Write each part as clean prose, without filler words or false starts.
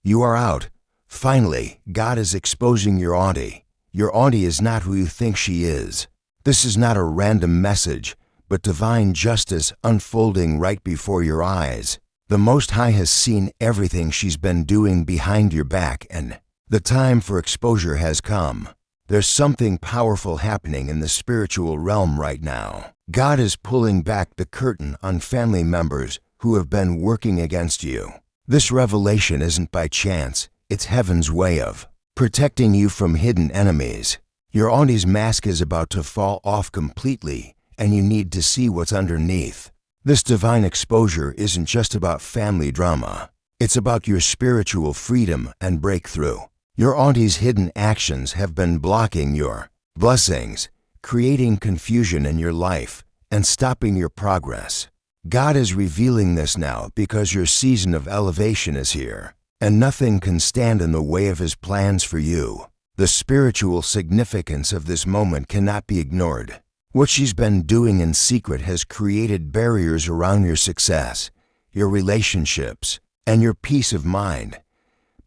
You are out. Finally, God is exposing your auntie. Your auntie is not who you think she is. This is not a random message, but divine justice unfolding right before your eyes. The Most High has seen everything she's been doing behind your back, and the time for exposure has come. There's something powerful happening in the spiritual realm right now. God is pulling back the curtain on family members who have been working against you. This revelation isn't by chance. It's heaven's way of protecting you from hidden enemies. Your auntie's mask is about to fall off completely, and you need to see what's underneath. This divine exposure isn't just about family drama. It's about your spiritual freedom and breakthrough. Your auntie's hidden actions have been blocking your blessings, creating confusion in your life, and stopping your progress. God is revealing this now because your season of elevation is here, and nothing can stand in the way of His plans for you. The spiritual significance of this moment cannot be ignored. What she's been doing in secret has created barriers around your success, your relationships, and your peace of mind.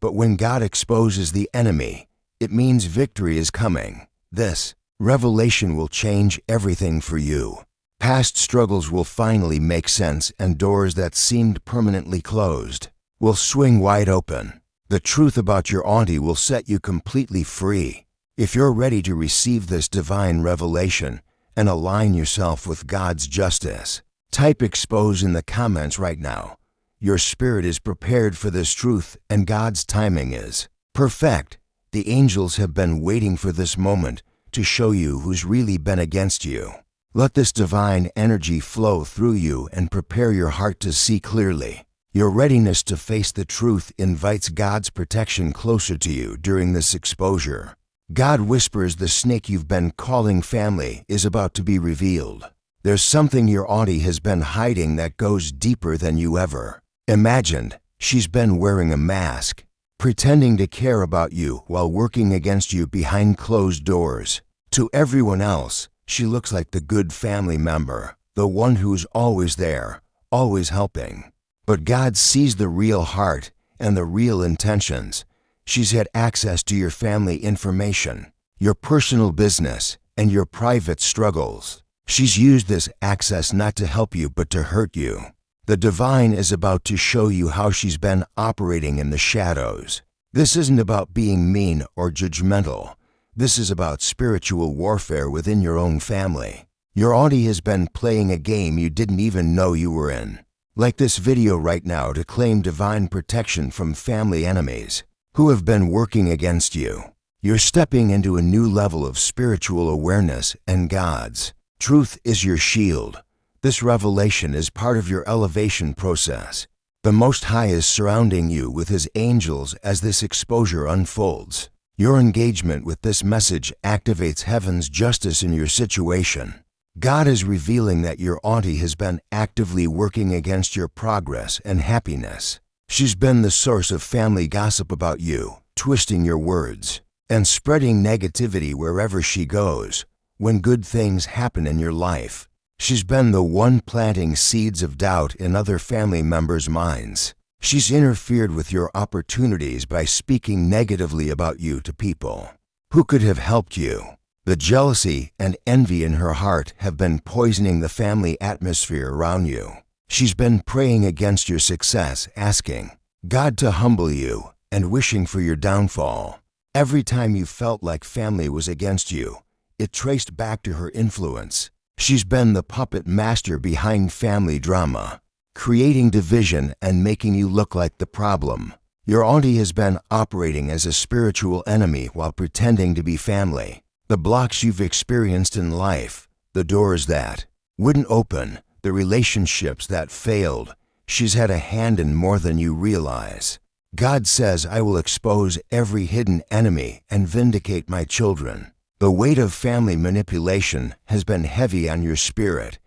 But when God exposes the enemy, it means victory is coming. This revelation will change everything for you. Past struggles will finally make sense, and doors that seemed permanently closed will swing wide open. The truth about your auntie will set you completely free. If you're ready to receive this divine revelation and align yourself with God's justice, type expose in the comments right now. Your spirit is prepared for this truth, and God's timing is perfect. The angels have been waiting for this moment to show you who's really been against you. Let this divine energy flow through you and prepare your heart to see clearly. Your readiness to face the truth invites God's protection closer to you during this exposure. God whispers the snake you've been calling family is about to be revealed. There's something your auntie has been hiding that goes deeper than you ever imagined. She's been wearing a mask, pretending to care about you while working against you behind closed doors. To everyone else, she looks like the good family member, the one who's always there, always helping. But God sees the real heart and the real intentions. She's had access to your family information, your personal business, and your private struggles. She's used this access not to help you but to hurt you. The divine is about to show you how she's been operating in the shadows. This isn't about being mean or judgmental. This is about spiritual warfare within your own family. Your auntie has been playing a game you didn't even know you were in. Like this video right now to claim divine protection from family enemies who have been working against you. You're stepping into a new level of spiritual awareness, and God's truth is your shield. This revelation is part of your elevation process. The Most High is surrounding you with His angels as this exposure unfolds. Your engagement with this message activates heaven's justice in your situation. God is revealing that your auntie has been actively working against your progress and happiness. She's been the source of family gossip about you, twisting your words, and spreading negativity wherever she goes. When good things happen in your life, she's been the one planting seeds of doubt in other family members' minds. She's interfered with your opportunities by speaking negatively about you to people who could have helped you. The jealousy and envy in her heart have been poisoning the family atmosphere around you. She's been praying against your success, asking God to humble you and wishing for your downfall. Every time you felt like family was against you, it traced back to her influence. She's been the puppet master behind family drama, creating division and making you look like the problem. Your auntie has been operating as a spiritual enemy while pretending to be family. The blocks you've experienced in life, the doors that wouldn't open, the relationships that failed, she's had a hand in more than you realize. God says, I will expose every hidden enemy and vindicate my children. The weight of family manipulation has been heavy on your spirit,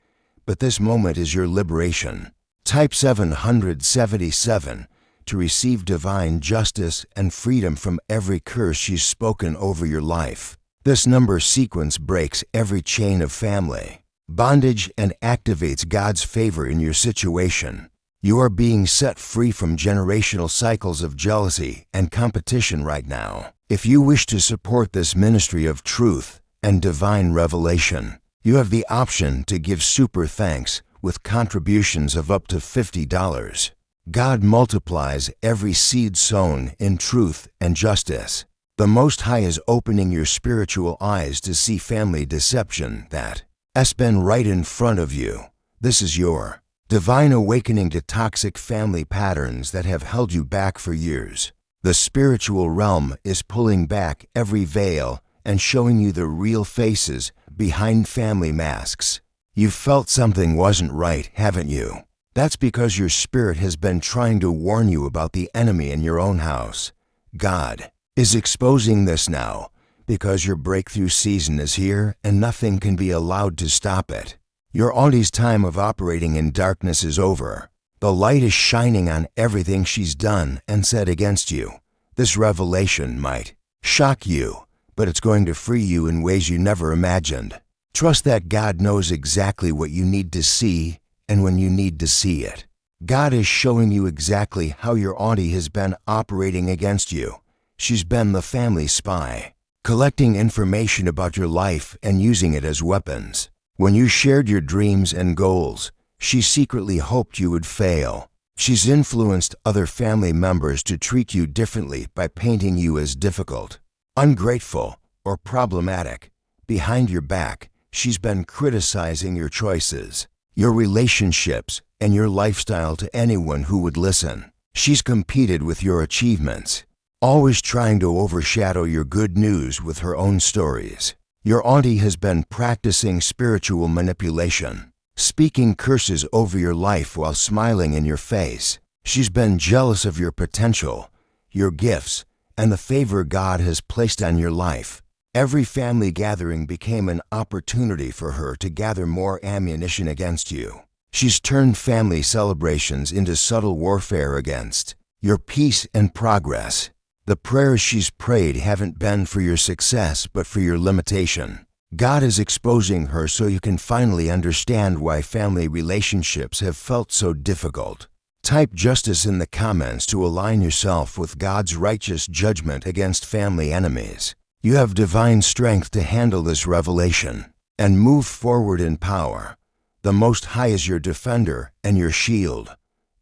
but this moment is your liberation. Type 777 to receive divine justice and freedom from every curse she's spoken over your life. This number sequence breaks every chain of family bondage and activates God's favor in your situation. You are being set free from generational cycles of jealousy and competition right now. If you wish to support this ministry of truth and divine revelation, you have the option to give super thanks with contributions of up to $50. God multiplies every seed sown in truth and justice. The Most High is opening your spiritual eyes to see family deception that has been right in front of you. This is your divine awakening to toxic family patterns that have held you back for years. The spiritual realm is pulling back every veil and showing you the real faces behind family masks. You've felt something wasn't right, haven't you? That's because your spirit has been trying to warn you about the enemy in your own house. God is exposing this now because your breakthrough season is here and nothing can be allowed to stop it. Your auntie's time of operating in darkness is over. The light is shining on everything she's done and said against you. This revelation might shock you, but it's going to free you in ways you never imagined. Trust that God knows exactly what you need to see and when you need to see it. God is showing you exactly how your auntie has been operating against you. She's been the family spy, collecting information about your life and using it as weapons. When you shared your dreams and goals, she secretly hoped you would fail. She's influenced other family members to treat you differently by painting you as difficult, ungrateful, or problematic. Behind your back, she's been criticizing your choices, your relationships, and your lifestyle to anyone who would listen. She's competed with your achievements, always trying to overshadow your good news with her own stories. Your auntie has been practicing spiritual manipulation, speaking curses over your life while smiling in your face. She's been jealous of your potential, your gifts, and the favor God has placed on your life. Every family gathering became an opportunity for her to gather more ammunition against you. She's turned family celebrations into subtle warfare against your peace and progress. The prayers she's prayed haven't been for your success but for your limitation. God is exposing her so you can finally understand why family relationships have felt so difficult. Type justice in the comments to align yourself with God's righteous judgment against family enemies. You have divine strength to handle this revelation and move forward in power. The Most High is your defender and your shield.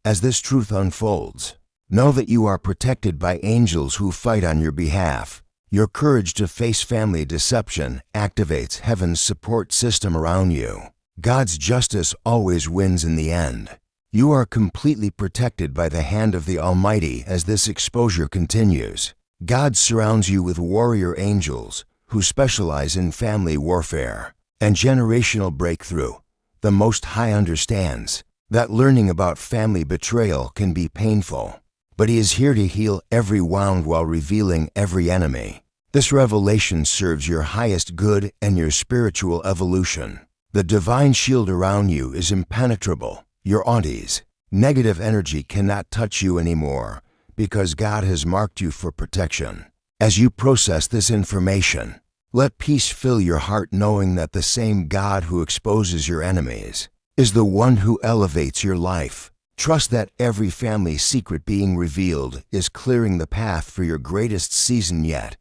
As this truth unfolds, know that you are protected by angels who fight on your behalf. Your courage to face family deception activates heaven's support system around you. God's justice always wins in the end. You are completely protected by the hand of the Almighty as this exposure continues. God surrounds you with warrior angels who specialize in family warfare and generational breakthrough. The Most High understands that learning about family betrayal can be painful, but He is here to heal every wound while revealing every enemy. This revelation serves your highest good and your spiritual evolution. The divine shield around you is impenetrable. Your auntie's negative energy cannot touch you anymore because God has marked you for protection. As you process this information, let peace fill your heart knowing that the same God who exposes your enemies is the one who elevates your life. Trust that every family secret being revealed is clearing the path for your greatest season yet.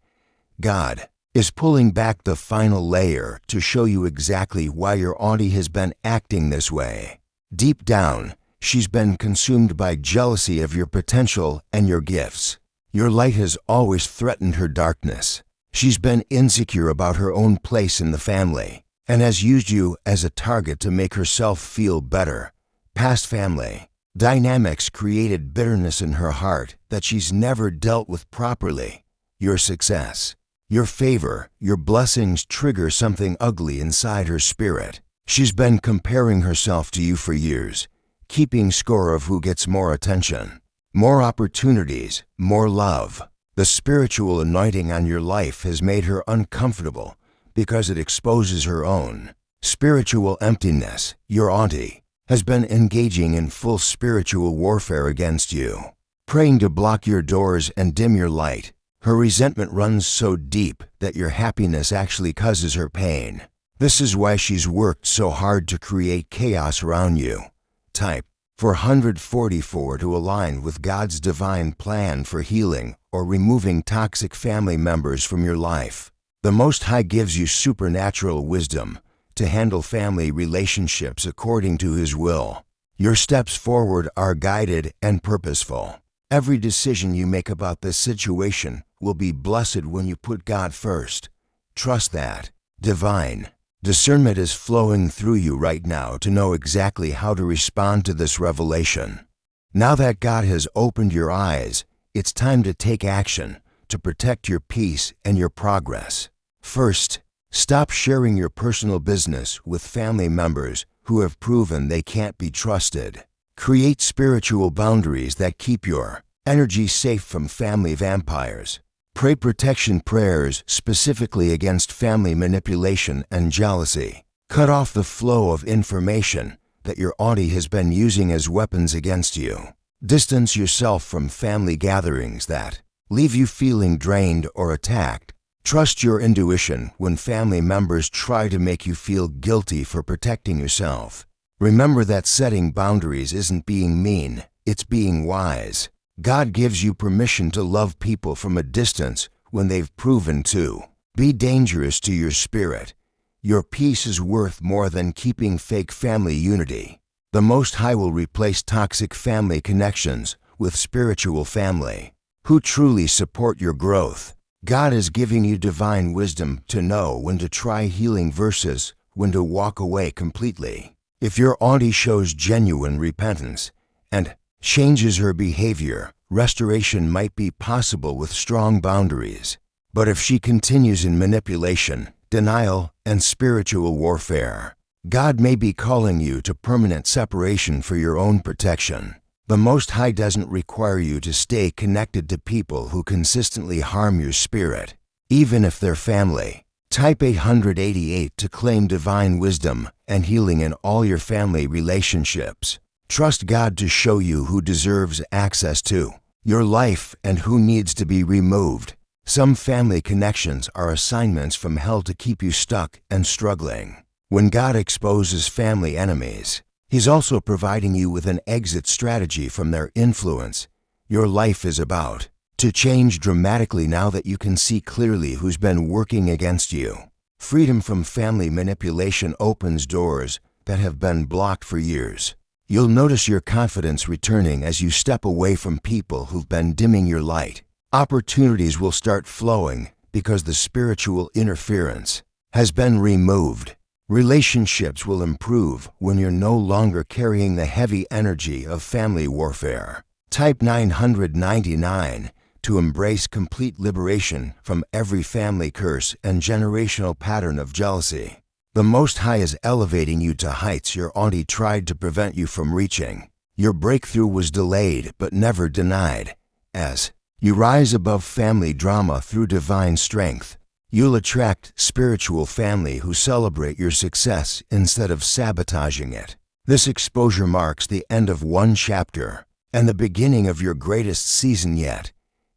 God is pulling back the final layer to show you exactly why your auntie has been acting this way. Deep down, she's been consumed by jealousy of your potential and your gifts. Your light has always threatened her darkness. She's been insecure about her own place in the family and has used you as a target to make herself feel better. Past family dynamics created bitterness in her heart that she's never dealt with properly. Your success, your favor, your blessings trigger something ugly inside her spirit. She's been comparing herself to you for years, keeping score of who gets more attention, more opportunities, more love. The spiritual anointing on your life has made her uncomfortable because it exposes her own spiritual emptiness. Your auntie has been engaging in full spiritual warfare against you, praying to block your doors and dim your light. Her resentment runs so deep that your happiness actually causes her pain. This is why she's worked so hard to create chaos around you. Type 444 to align with God's divine plan for healing or removing toxic family members from your life. The Most High gives you supernatural wisdom to handle family relationships according to His will. Your steps forward are guided and purposeful. Every decision you make about this situation will be blessed when you put God first. Trust that. Divine discernment is flowing through you right now to know exactly how to respond to this revelation. Now that God has opened your eyes, it's time to take action to protect your peace and your progress. First, stop sharing your personal business with family members who have proven they can't be trusted. Create spiritual boundaries that keep your energy safe from family vampires. Pray protection prayers specifically against family manipulation and jealousy. Cut off the flow of information that your auntie has been using as weapons against you. Distance yourself from family gatherings that leave you feeling drained or attacked. Trust your intuition when family members try to make you feel guilty for protecting yourself. Remember that setting boundaries isn't being mean, it's being wise. God gives you permission to love people from a distance when they've proven to be dangerous to your spirit. Your peace is worth more than keeping fake family unity. The Most High will replace toxic family connections with spiritual family who truly support your growth. God is giving you divine wisdom to know when to try healing versus when to walk away completely. If your auntie shows genuine repentance and changes her behavior, restoration might be possible with strong boundaries. But if she continues in manipulation, denial, and spiritual warfare, God may be calling you to permanent separation for your own protection. The Most High doesn't require you to stay connected to people who consistently harm your spirit, even if they're family. Type 888 to claim divine wisdom and healing in all your family relationships. Trust God to show you who deserves access to your life and who needs to be removed. Some family connections are assignments from hell to keep you stuck and struggling. When God exposes family enemies, He's also providing you with an exit strategy from their influence. Your life is about to change dramatically now that you can see clearly who's been working against you. Freedom from family manipulation opens doors that have been blocked for years. You'll notice your confidence returning as you step away from people who've been dimming your light. Opportunities will start flowing because the spiritual interference has been removed. Relationships will improve when you're no longer carrying the heavy energy of family warfare. Type 999 to embrace complete liberation from every family curse and generational pattern of jealousy. The Most High is elevating you to heights your auntie tried to prevent you from reaching. Your breakthrough was delayed but never denied. As you rise above family drama through divine strength, you'll attract spiritual family who celebrate your success instead of sabotaging it. This exposure marks the end of one chapter and the beginning of your greatest season yet.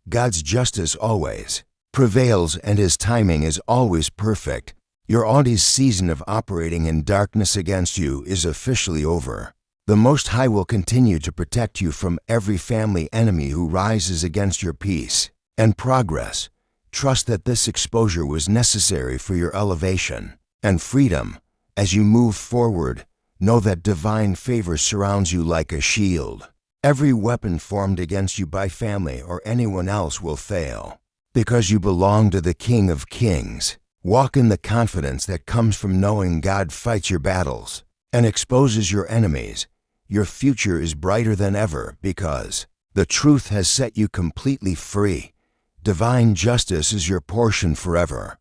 God's justice always prevails and His timing is always perfect. Your auntie's season of operating in darkness against you is officially over. The Most High will continue to protect you from every family enemy who rises against your peace and progress. Trust that this exposure was necessary for your elevation and freedom. As you move forward, know that divine favor surrounds you like a shield. Every weapon formed against you by family or anyone else will fail, because you belong to the King of Kings. Walk in the confidence that comes from knowing God fights your battles and exposes your enemies. Your future is brighter than ever because the truth has set you completely free. Divine justice is your portion forever.